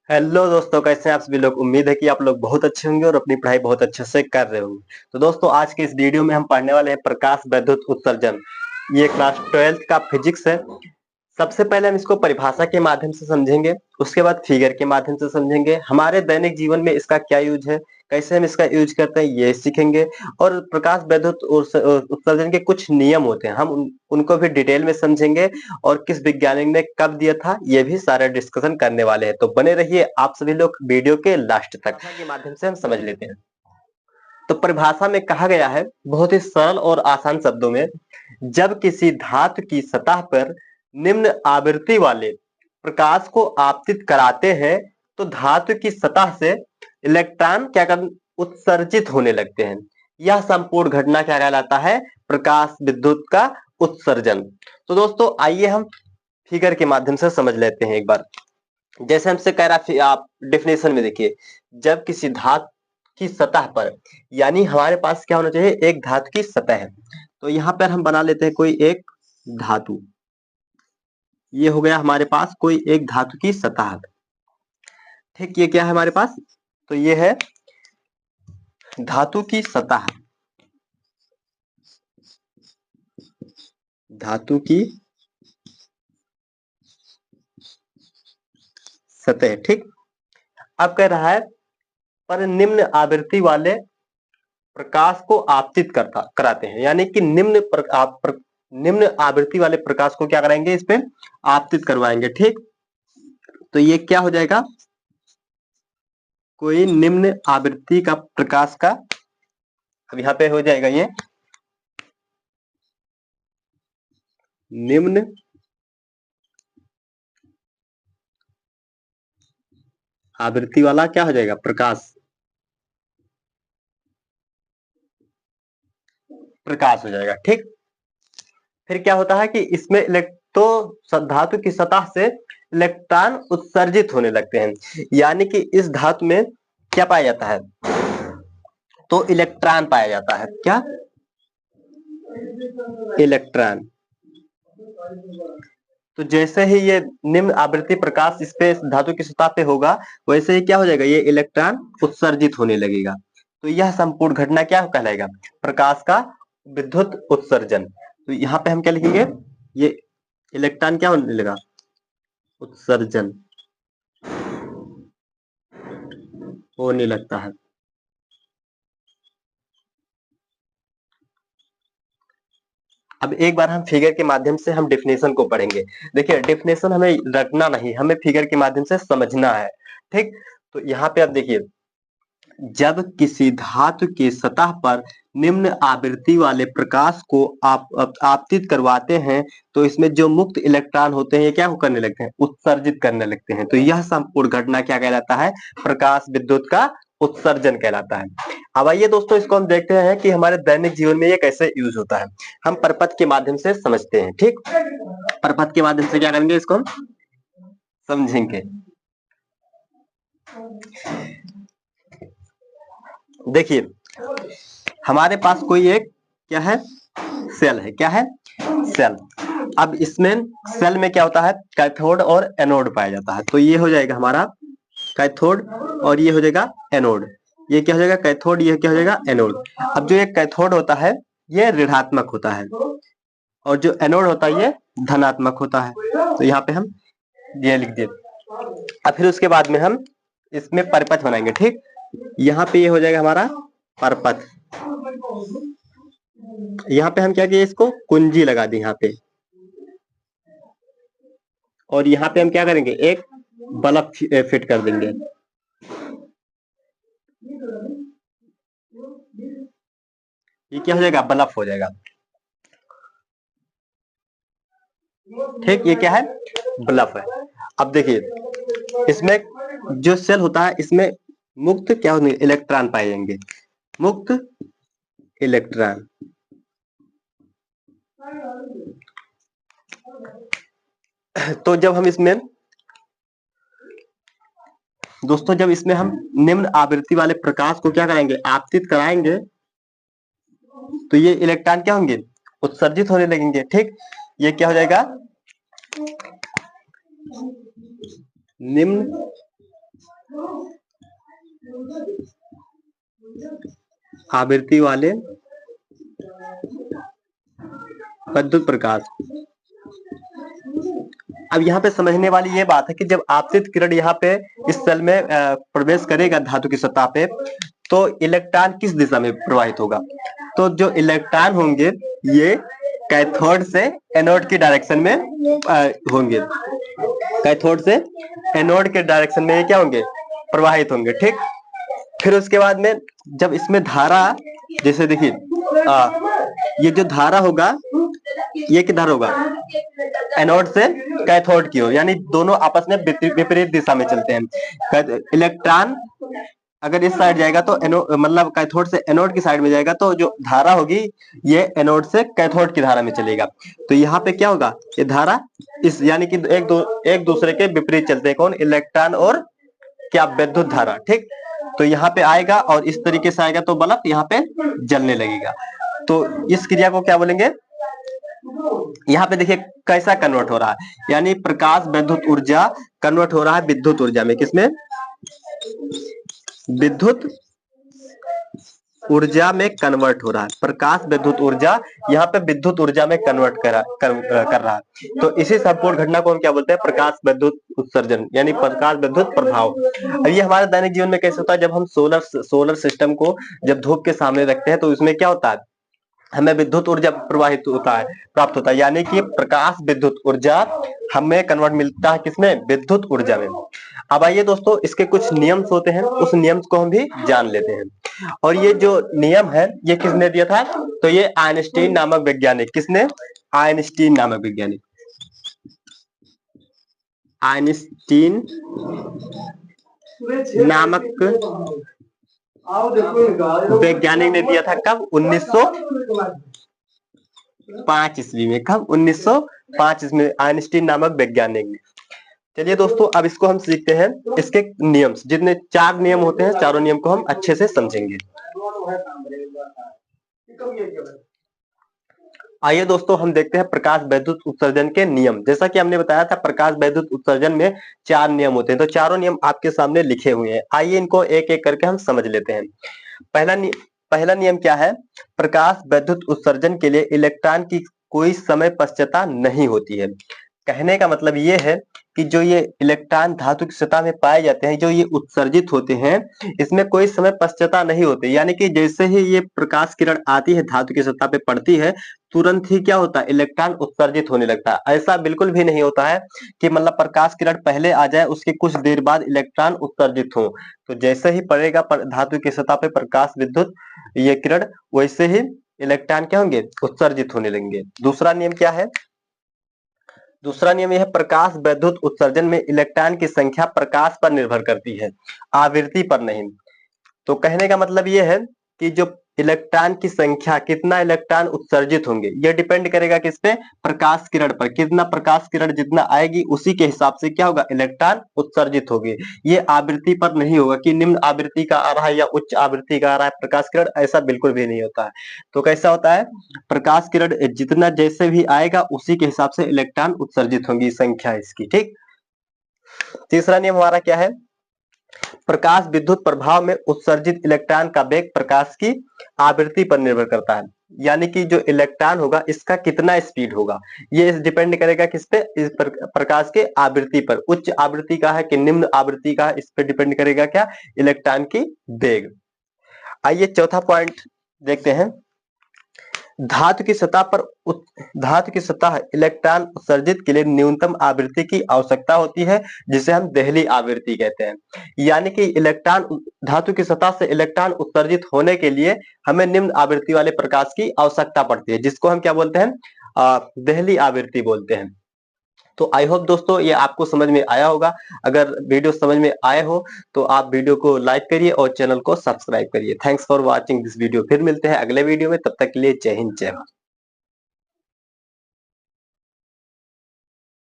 Hello दोस्तों, कैसे हैं आप सभी लोग। उम्मीद है कि आप लोग बहुत अच्छे होंगे और अपनी पढ़ाई बहुत अच्छे से कर रहे होंगे। तो दोस्तों, आज के इस वीडियो में हम पढ़ने वाले हैं प्रकाश वैद्युत उत्सर्जन। ये क्लास 12th का फिजिक्स है। सबसे पहले हम इसको परिभाषा के माध्यम से समझेंगे, उसके बाद फिगर के माध्यम से समझेंगे, हमारे दैनिक जीवन में इसका क्या यूज है, कैसे हम इसका यूज करते हैं ये सीखेंगे। और प्रकाश वैद्युत उत्सर्जन के कुछ नियम होते हैं, हम उनको भी डिटेल में समझेंगे। और किस वैज्ञानिक ने कब दिया था ये भी सारा डिस्कशन करने वाले हैं। तो बने रहिए आप सभी लोग वीडियो के लास्ट तक, के माध्यम से हम समझ लेते हैं। तो परिभाषा में कहा गया है बहुत ही सरल और आसान शब्दों में, जब किसी धातु की सतह पर निम्न आवृत्ति वाले प्रकाश को आपतित कराते हैं तो धातु की सतह से इलेक्ट्रॉन क्या कर उत्सर्जित होने लगते हैं। यह संपूर्ण घटना क्या कहलाता है? प्रकाश विद्युत का उत्सर्जन। तो दोस्तों, आइए हम फिगर के माध्यम से समझ लेते हैं एक बार। जैसे हमसे कह रहा है, आप डेफिनेशन में देखिए, जब किसी धातु की सतह पर, यानी हमारे पास क्या होना चाहिए? एक धातु की सतह है। तो यहाँ पर हम बना लेते हैं कोई एक धातु। ये हो गया हमारे पास कोई एक धातु की सतह। ठीक, ये क्या है हमारे पास? तो ये है धातु की सतह। धातु की सतह, ठीक। अब कह रहा है पर निम्न आवृत्ति वाले प्रकाश को आपतित कराते हैं, यानी कि निम्न आवृत्ति वाले प्रकाश को क्या कराएंगे? इस पे आपतित करवाएंगे, ठीक। तो ये क्या हो जाएगा? कोई निम्न आवृत्ति का प्रकाश का, अब यहाँ पे हो जाएगा ये निम्न आवृत्ति वाला क्या हो जाएगा? प्रकाश। प्रकाश हो जाएगा, ठीक। फिर क्या होता है कि इसमें धातु की सतह से इलेक्ट्रॉन उत्सर्जित होने लगते हैं, यानी कि इस धातु में क्या पाया जाता है? तो इलेक्ट्रॉन पाया जाता है। क्या? इलेक्ट्रॉन। तो जैसे ही ये निम्न आवृत्ति प्रकाश इस पे धातु की सतह पे होगा, वैसे ही क्या हो जाएगा? ये इलेक्ट्रॉन उत्सर्जित होने लगेगा। तो यह संपूर्ण घटना क्या कहलाएगा? प्रकाश का विद्युत उत्सर्जन। तो यहाँ पे हम क्या लिखेंगे? ये इलेक्ट्रॉन क्या होने लगा? उत्सर्जन होने लगता है। अब एक बार हम फिगर के माध्यम से हम डेफिनेशन को पढ़ेंगे। देखिए, डेफिनेशन हमें रटना नहीं, हमें फिगर के माध्यम से समझना है, ठीक। तो यहाँ पे आप देखिए, जब किसी धातु की सतह पर निम्न आवृत्ति वाले प्रकाश को आपतित करवाते हैं तो इसमें जो मुक्त इलेक्ट्रॉन होते हैं ये क्या करने लगते हैं? उत्सर्जित करने लगते हैं। तो यह संपूर्ण घटना क्या कहलाता है? प्रकाश विद्युत का उत्सर्जन कहलाता है। अब आइए दोस्तों, इसको हम देखते हैं कि हमारे दैनिक जीवन में ये कैसे यूज होता है। हम परपथ के माध्यम से समझते हैं, ठीक। परपथ के माध्यम से क्या करेंगे? इसको हम समझेंगे। देखिए, हमारे पास कोई एक क्या है? सेल है। क्या है? सेल। अब इसमें सेल में क्या होता है? कैथोड और एनोड पाया जाता है। तो ये हो जाएगा हमारा कैथोड और ये हो जाएगा एनोड। ये क्या हो जाएगा? कैथोड। ये क्या हो जाएगा? एनोड। अब जो ये कैथोड होता है ये ऋणात्मक होता है और जो एनोड होता है ये धनात्मक होता है। तो यहाँ पे हम ये लिख दिए। अब फिर उसके बाद में हम इसमें परपथ बनाएंगे, ठीक। यहाँ पे ये हो जाएगा हमारा परपथ। यहाँ पे हम क्या किए? इसको कुंजी लगा दी यहाँ पे। और यहाँ पे हम क्या करेंगे? एक बल्ब फिट कर देंगे। ये क्या हो जाएगा? बल्ब हो जाएगा, ठीक। ये क्या है? बल्ब है। अब देखिए, इसमें जो सेल होता है इसमें मुक्त क्या होंगे? इलेक्ट्रॉन पाए जाएंगे। मुक्त इलेक्ट्रॉन। तो जब हम इसमें दोस्तों, जब इसमें हम निम्न आवृत्ति वाले प्रकाश को क्या करेंगे? आपतित कराएंगे तो ये इलेक्ट्रॉन क्या होंगे? उत्सर्जित होने लगेंगे, ठीक। ये क्या हो जाएगा? निम्न आवृत्ति वाले विद्युत प्रकाश। अब यहाँ पे समझने वाली ये बात है कि जब आपतित किरण यहाँ पे इस सेल में प्रवेश करेगा धातु की सतह पे, तो इलेक्ट्रॉन किस दिशा में प्रवाहित होगा? तो जो इलेक्ट्रॉन होंगे ये कैथोड से एनोड की डायरेक्शन में होंगे। कैथोड से एनोड के डायरेक्शन में ये क्या होंगे? प्रवाहित होंगे। ठीक, फिर उसके बाद में जब इसमें धारा, जैसे देखिए ये जो धारा होगा ये किधर होगा? एनोड से कैथोड की ओर, यानी दोनों आपस में विपरीत दिशा में चलते हैं। इलेक्ट्रॉन अगर इस साइड जाएगा तो मतलब कैथोड से एनोड की साइड में जाएगा, तो जो धारा होगी ये एनोड से कैथोड की धारा में चलेगा। तो यहाँ पे क्या होगा? ये धारा इस यानी कि एक दूसरे के विपरीत चलते हैं। कौन? इलेक्ट्रॉन और क्या? विद्युत धारा। ठीक, तो यहाँ पे आएगा और इस तरीके से आएगा तो बल्ब यहाँ पे जलने लगेगा। तो इस क्रिया को क्या बोलेंगे? यहाँ पे देखिए कैसा कन्वर्ट हो रहा है, यानी प्रकाश विद्युत ऊर्जा कन्वर्ट हो रहा है विद्युत ऊर्जा में। किसमें? विद्युत ऊर्जा में कन्वर्ट हो रहा है। प्रकाश विद्युत ऊर्जा यहाँ पे विद्युत ऊर्जा में कन्वर्ट कर रहा है। तो इसी संपूर्ण घटना को हम क्या बोलते हैं? प्रकाश विद्युत उत्सर्जन, यानी प्रकाश विद्युत प्रभाव। अब ये हमारे दैनिक जीवन में कैसे होता है? जब हम सोलर सिस्टम को जब धूप के सामने रखते हैं तो इसमें क्या होता है? हमें विद्युत ऊर्जा प्राप्त होता है, यानी कि प्रकाश विद्युत ऊर्जा हमें कन्वर्ट मिलता है किसमें? विद्युत ऊर्जा में। अब आइए दोस्तों, इसके कुछ नियम्स होते हैं, उस नियम्स को हम भी जान लेते हैं। और ये जो नियम है ये किसने दिया था? तो ये आइंस्टीन नामक वैज्ञानिक। किसने? आइंस्टीन नामक वैज्ञानिक। आइंस्टीन नामक वैज्ञानिक ने दिया था। कब? 1905 ईस्वी में। कब? 1905 ईस्वी में आइंस्टीन नामक वैज्ञानिक ने। चलिए दोस्तों, अब इसको हम सीखते हैं। इसके नियम, जितने 4 नियम होते हैं, चारों नियम को हम अच्छे से समझेंगे। आइए दोस्तों, हम देखते हैं प्रकाश विद्युत उत्सर्जन के नियम। जैसा कि हमने बताया था प्रकाश विद्युत उत्सर्जन में 4 नियम होते हैं, तो चारों नियम आपके सामने लिखे हुए हैं। आइए इनको एक एक करके हम समझ लेते हैं। पहला नियम क्या है? प्रकाश विद्युत उत्सर्जन के लिए इलेक्ट्रॉन की कोई समय पश्चाता नहीं होती है। कहने का मतलब ये है कि जो ये इलेक्ट्रॉन धातु की सतह में पाए जाते हैं, जो ये उत्सर्जित होते हैं, इसमें कोई समय पश्चाता नहीं होती। यानी कि जैसे ही ये प्रकाश किरण आती है, धातु की सतह पे पड़ती है, तुरंत ही क्या होता है? इलेक्ट्रॉन उत्सर्जित होने लगता है। ऐसा बिल्कुल भी नहीं होता है कि मतलब प्रकाश किरण पहले आ जाए, उसके कुछ देर बाद इलेक्ट्रॉन उत्सर्जित हो। तो जैसे ही पड़ेगा धातु की सतह पे प्रकाश विद्युत ये किरण, वैसे ही इलेक्ट्रॉन क्या होंगे? उत्सर्जित होने लगेंगे। दूसरा नियम क्या है? दूसरा नियम यह है, प्रकाश विद्युत उत्सर्जन में इलेक्ट्रॉन की संख्या प्रकाश पर निर्भर करती है, आवृत्ति पर नहीं। तो कहने का मतलब यह है कि जो इलेक्ट्रॉन की संख्या, कितना इलेक्ट्रॉन उत्सर्जित होंगे, यह डिपेंड करेगा किस पे? प्रकाश किरण पर। कितना प्रकाश किरण जितना आएगी उसी के हिसाब से क्या होगा? इलेक्ट्रॉन उत्सर्जित होगी। ये आवृत्ति पर नहीं होगा कि निम्न आवृत्ति का आ रहा है या उच्च आवृत्ति का आ रहा है प्रकाश किरण, ऐसा बिल्कुल भी नहीं होता है। तो कैसा होता है? प्रकाश किरण जितना जैसे भी आएगा उसी के हिसाब से इलेक्ट्रॉन उत्सर्जित होंगी, संख्या इसकी। ठीक, तीसरा नियम हमारा क्या है? प्रकाश विद्युत प्रभाव में उत्सर्जित इलेक्ट्रॉन का वेग प्रकाश की आवृत्ति पर निर्भर करता है। यानी कि जो इलेक्ट्रॉन होगा इसका कितना स्पीड होगा, ये डिपेंड करेगा किस पे? इस प्रकाश के आवृत्ति पर। उच्च आवृत्ति का है कि निम्न आवृत्ति का है, इस पे डिपेंड करेगा क्या? इलेक्ट्रॉन की वेग। आइए चौथा पॉइंट देखते हैं। धातु की सतह इलेक्ट्रॉन उत्सर्जित के लिए न्यूनतम आवृत्ति की आवश्यकता होती है, जिसे हम देहली आवृत्ति कहते हैं। यानी कि इलेक्ट्रॉन, धातु की सतह से इलेक्ट्रॉन उत्सर्जित होने के लिए हमें निम्न आवृत्ति वाले प्रकाश की आवश्यकता पड़ती है, जिसको हम क्या बोलते हैं? देहली आवृत्ति बोलते हैं। तो आई होप दोस्तों ये आपको समझ में आया होगा। अगर वीडियो समझ में आए हो तो आप वीडियो को लाइक करिए और चैनल को सब्सक्राइब करिए। Thanks for watching this video. फिर मिलते हैं अगले वीडियो में, तब तक के लिए जय हिंद, जय भारत।